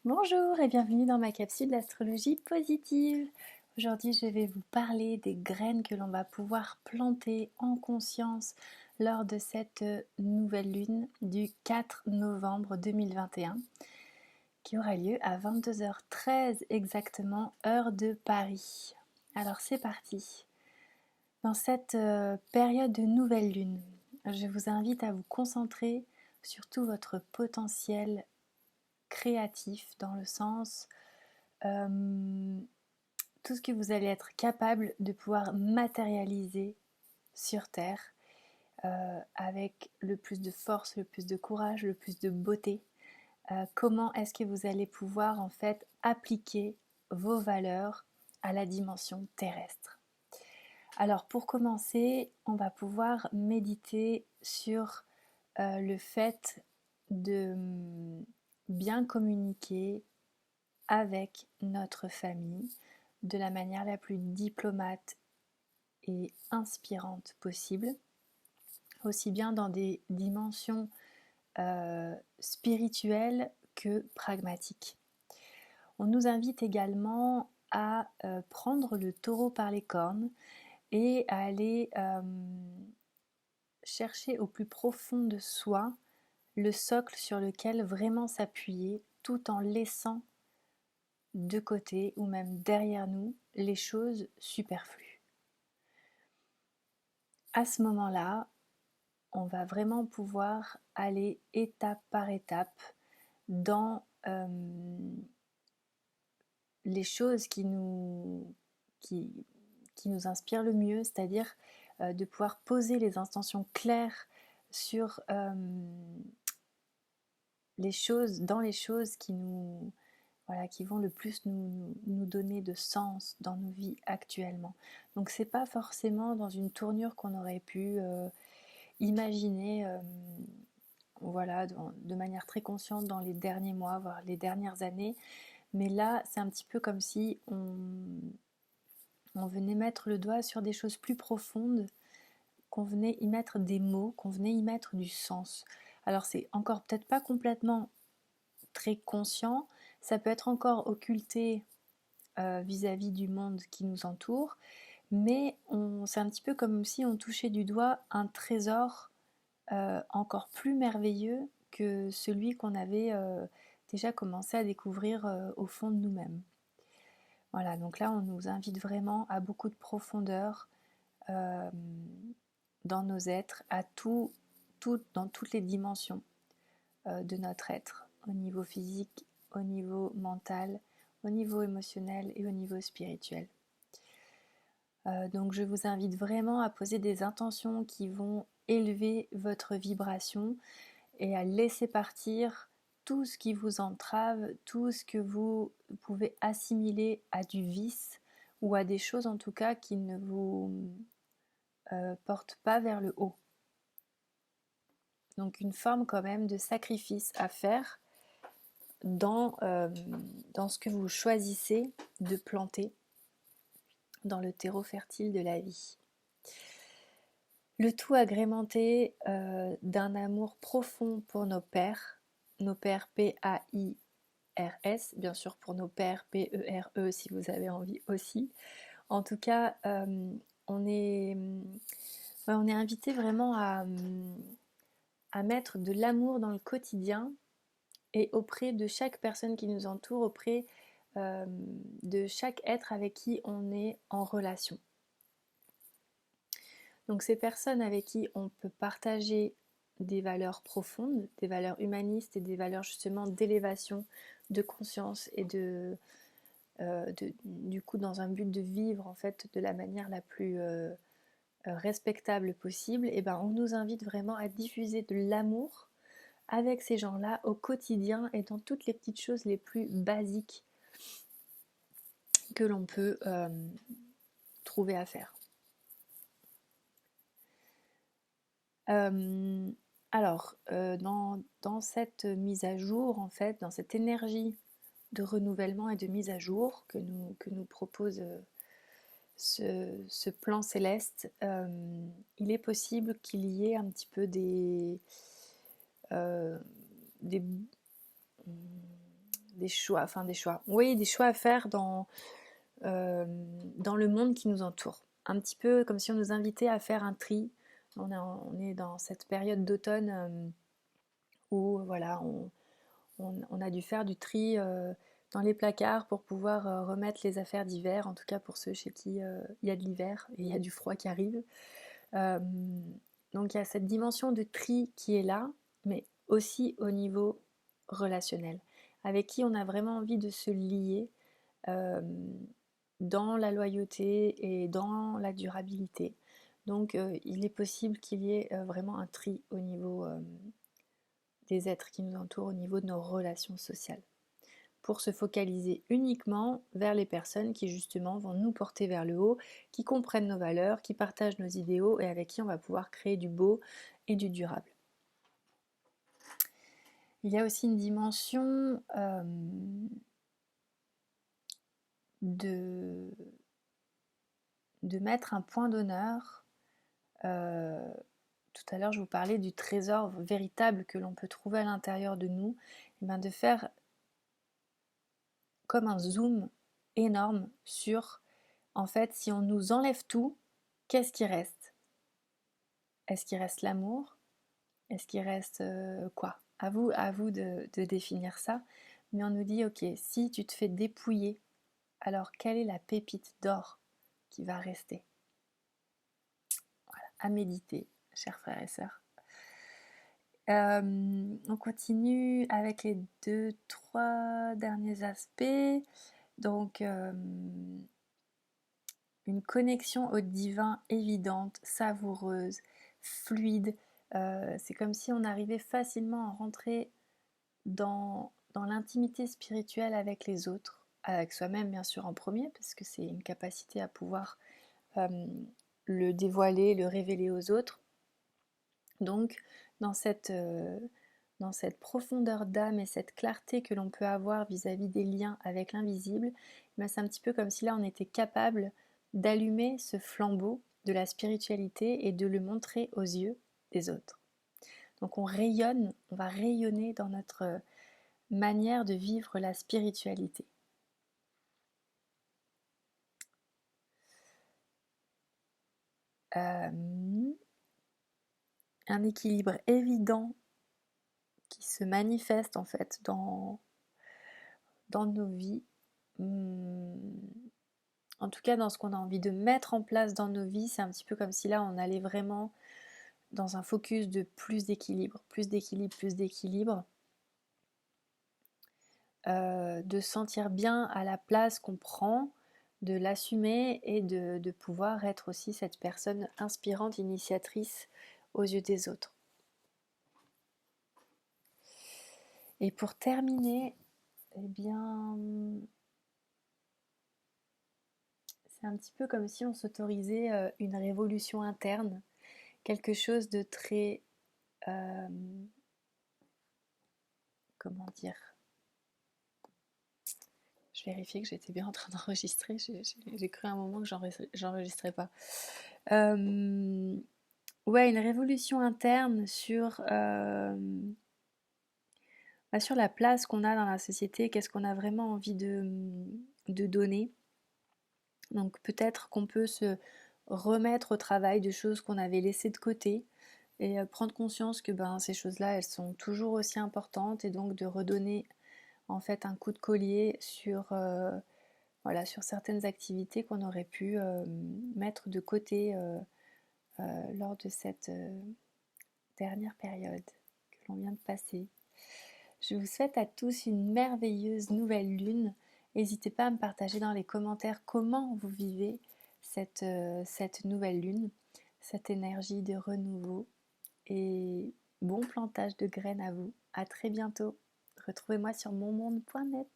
Bonjour et bienvenue dans ma capsule d'astrologie positive. Aujourd'hui, je vais vous parler des graines que l'on va pouvoir planter en conscience lors de cette nouvelle lune du 4 novembre 2021 qui aura lieu à 22h13 exactement, heure de Paris. Alors c'est parti. Dans cette période de nouvelle lune, je vous invite à vous concentrer sur tout votre potentiel créatif dans le sens tout ce que vous allez être capable de pouvoir matérialiser sur Terre avec le plus de force, le plus de courage, le plus de beauté. Comment est-ce que vous allez pouvoir en fait appliquer vos valeurs à la dimension terrestre. Alors pour commencer, on va pouvoir méditer sur le fait de bien communiquer avec notre famille de la manière la plus diplomate et inspirante possible, aussi bien dans des dimensions spirituelles que pragmatiques. On nous invite également à prendre le taureau par les cornes et à aller chercher au plus profond de soi le socle sur lequel vraiment s'appuyer tout en laissant de côté ou même derrière nous les choses superflues. À ce moment-là, on va vraiment pouvoir aller étape par étape dans les choses qui nous inspirent le mieux, c'est-à-dire de pouvoir poser les intentions claires sur les choses, dans les choses qui nous, voilà, qui vont le plus nous donner de sens dans nos vies actuellement. Donc c'est pas forcément dans une tournure qu'on aurait pu imaginer voilà, de manière très consciente dans les derniers mois, voire les dernières années. Mais là, c'est un petit peu comme si on venait mettre le doigt sur des choses plus profondes, qu'on venait y mettre des mots, qu'on venait y mettre du sens. Alors c'est encore peut-être pas complètement très conscient, ça peut être encore occulté vis-à-vis du monde qui nous entoure, mais c'est un petit peu comme si on touchait du doigt un trésor encore plus merveilleux que celui qu'on avait déjà commencé à découvrir au fond de nous-mêmes. Voilà, donc là on nous invite vraiment à beaucoup de profondeur dans nos êtres, dans toutes les dimensions de notre être, au niveau physique, au niveau mental, au niveau émotionnel et au niveau spirituel. Donc je vous invite vraiment à poser des intentions qui vont élever votre vibration et à laisser partir tout ce qui vous entrave, tout ce que vous pouvez assimiler à du vice ou à des choses en tout cas qui ne vous portent pas vers le haut. Donc une forme quand même de sacrifice à faire dans ce que vous choisissez de planter dans le terreau fertile de la vie. Le tout agrémenté d'un amour profond pour nos pères P-A-I-R-S, bien sûr pour nos pères P-E-R-E si vous avez envie aussi. En tout cas, on est invité vraiment à mettre de l'amour dans le quotidien et auprès de chaque personne qui nous entoure, auprès de chaque être avec qui on est en relation. Donc ces personnes avec qui on peut partager des valeurs profondes, des valeurs humanistes et des valeurs justement d'élévation de conscience et du coup dans un but de vivre en fait de la manière la plus respectable possible, et ben on nous invite vraiment à diffuser de l'amour avec ces gens-là au quotidien et dans toutes les petites choses les plus basiques que l'on peut trouver à faire. Dans cette mise à jour, en fait, dans cette énergie de renouvellement et de mise à jour que nous propose ce plan céleste, il est possible qu'il y ait un petit peu des des choix, oui, des choix à faire dans le monde qui nous entoure. Un petit peu comme si on nous invitait à faire un tri. On est dans cette période d'automne où voilà, on a dû faire du tri dans les placards pour pouvoir remettre les affaires d'hiver, en tout cas pour ceux chez qui il y a de l'hiver et il y a du froid qui arrive. Donc il y a cette dimension de tri qui est là, mais aussi au niveau relationnel, avec qui on a vraiment envie de se lier dans la loyauté et dans la durabilité. Donc il est possible qu'il y ait vraiment un tri au niveau des êtres qui nous entourent, au niveau de nos relations sociales, pour se focaliser uniquement vers les personnes qui justement vont nous porter vers le haut, qui comprennent nos valeurs, qui partagent nos idéaux et avec qui on va pouvoir créer du beau et du durable. Il y a aussi une dimension de mettre un point d'honneur. Tout à l'heure, je vous parlais du trésor véritable que l'on peut trouver à l'intérieur de nous, et bien de faire comme un zoom énorme sur, en fait, si on nous enlève tout, qu'est-ce qui reste? Est-ce qu'il reste l'amour? Est-ce qu'il reste quoi? À vous de définir ça. Mais on nous dit, ok, si tu te fais dépouiller, alors quelle est la pépite d'or qui va rester? Voilà, à méditer, chers frères et sœurs. On continue avec les 2-3 derniers aspects. Donc, une connexion au divin évidente, savoureuse, fluide. C'est comme si on arrivait facilement à rentrer dans l'intimité spirituelle avec les autres, avec soi-même bien sûr en premier, parce que c'est une capacité à pouvoir le dévoiler, le révéler aux autres. Donc dans cette profondeur d'âme et cette clarté que l'on peut avoir vis-à-vis des liens avec l'invisible, c'est un petit peu comme si là on était capable d'allumer ce flambeau de la spiritualité et de le montrer aux yeux des autres. Donc on rayonne, on va rayonner dans notre manière de vivre la spiritualité. Un équilibre évident qui se manifeste en fait dans nos vies, en tout cas dans ce qu'on a envie de mettre en place dans nos vies. C'est un petit peu comme si là on allait vraiment dans un focus de plus d'équilibre, de sentir bien à la place qu'on prend, de l'assumer et de pouvoir être aussi cette personne inspirante, initiatrice aux yeux des autres. Et pour terminer, eh bien, c'est un petit peu comme si on s'autorisait une révolution interne, quelque chose de très... comment dire? Je vérifie que j'étais bien en train d'enregistrer, j'ai cru à un moment que j'enregistrais pas. Ouais, une révolution interne sur la place qu'on a dans la société, qu'est-ce qu'on a vraiment envie de donner. Donc peut-être qu'on peut se remettre au travail de choses qu'on avait laissées de côté et prendre conscience que ces choses-là, elles sont toujours aussi importantes et donc de redonner en fait un coup de collier sur certaines activités qu'on aurait pu mettre de côté lors de cette dernière période que l'on vient de passer. Je vous souhaite à tous une merveilleuse nouvelle lune. N'hésitez pas à me partager dans les commentaires comment vous vivez cette nouvelle lune, cette énergie de renouveau. Et bon plantage de graines à vous. À très bientôt. Retrouvez-moi sur monmonde.net.